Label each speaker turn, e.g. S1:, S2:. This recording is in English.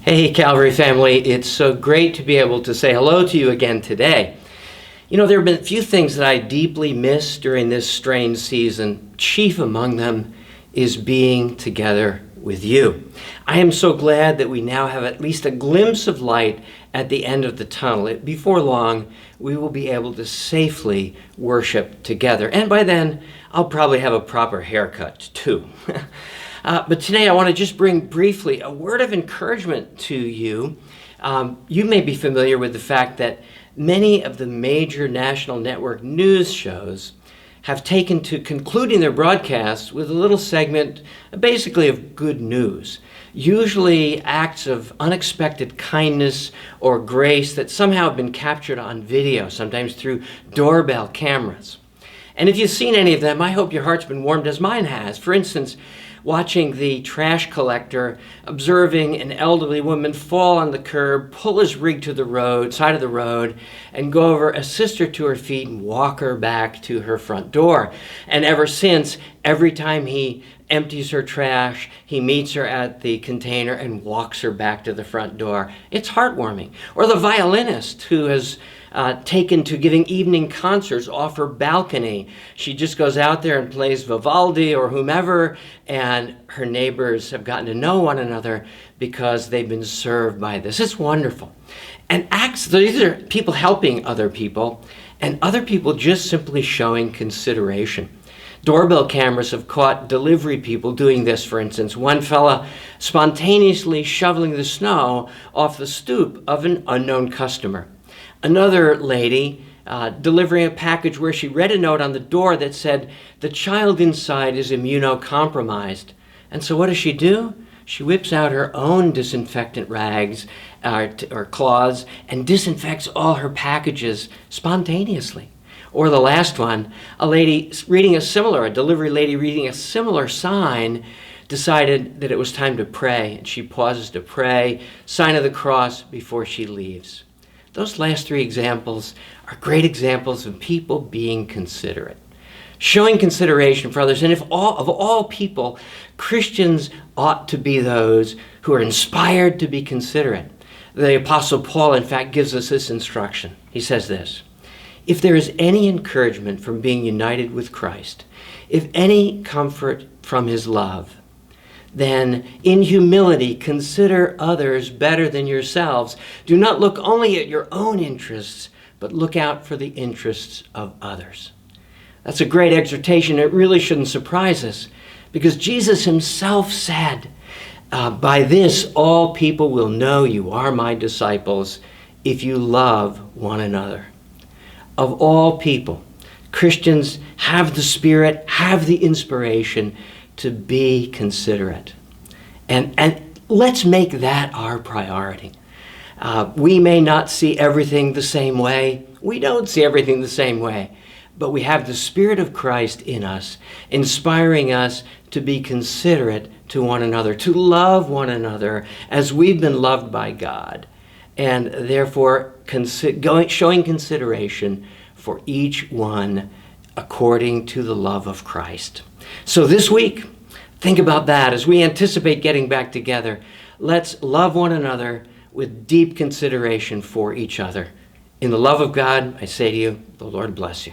S1: Hey, Calvary family, it's so great to be able to say hello to you again today. You know, there have been a few things that I deeply miss during this strange season. Chief among them is being together with you. I am so glad that we now have at least a glimpse of light at the end of the tunnel. Before long, we will be able to safely worship together. And by then, I'll probably have a proper haircut too. But today I want to just bring briefly a word of encouragement to you. You may be familiar with the fact that many of the major national network news shows have taken to concluding their broadcasts with a little segment basically of good news, usually acts of unexpected kindness or grace that somehow have been captured on video, sometimes through doorbell cameras. And if you've seen any of them, I hope your heart's been warmed as mine has. For instance, watching the trash collector, observing an elderly woman fall on the curb, pull his rig to the side of the road, and go over, assist her to her feet, and walk her back to her front door. And ever since, every time he empties her trash, he meets her at the container and walks her back to the front door. It's heartwarming. Or the violinist who has taken to giving evening concerts off her balcony. She just goes out there and plays Vivaldi or whomever, and her neighbors have gotten to know one another because they've been served by this. It's wonderful. And these are people helping other people, and other people just simply showing consideration. Doorbell cameras have caught delivery people doing this, for instance. One fella spontaneously shoveling the snow off the stoop of an unknown customer. Another lady delivering a package where she read a note on the door that said, "The child inside is immunocompromised." And so what does she do? She whips out her own disinfectant rags or cloths and disinfects all her packages spontaneously. Or the last one, a delivery lady reading a similar sign decided that it was time to pray, and she pauses to pray, sign of the cross, before she leaves. Those last three examples are great examples of people being considerate, showing consideration for others. And of all people, Christians ought to be those who are inspired to be considerate. The Apostle Paul, in fact, gives us this instruction. He says this: "If there is any encouragement from being united with Christ, if any comfort from his love, then in humility consider others better than yourselves. Do not look only at your own interests, but look out for the interests of others." That's a great exhortation. It really shouldn't surprise us, because Jesus himself said, "By this all people will know you are my disciples, if you love one another." Of all people, Christians have the Spirit, have the inspiration to be considerate. And let's make that our priority. We may not see everything the same way. We don't see everything the same way. But we have the Spirit of Christ in us, inspiring us to be considerate to one another, to love one another as we've been loved by God, and therefore showing consideration for each one according to the love of Christ. So this week, think about that as we anticipate getting back together. Let's love one another with deep consideration for each other. In the love of God, I say to you, the Lord bless you.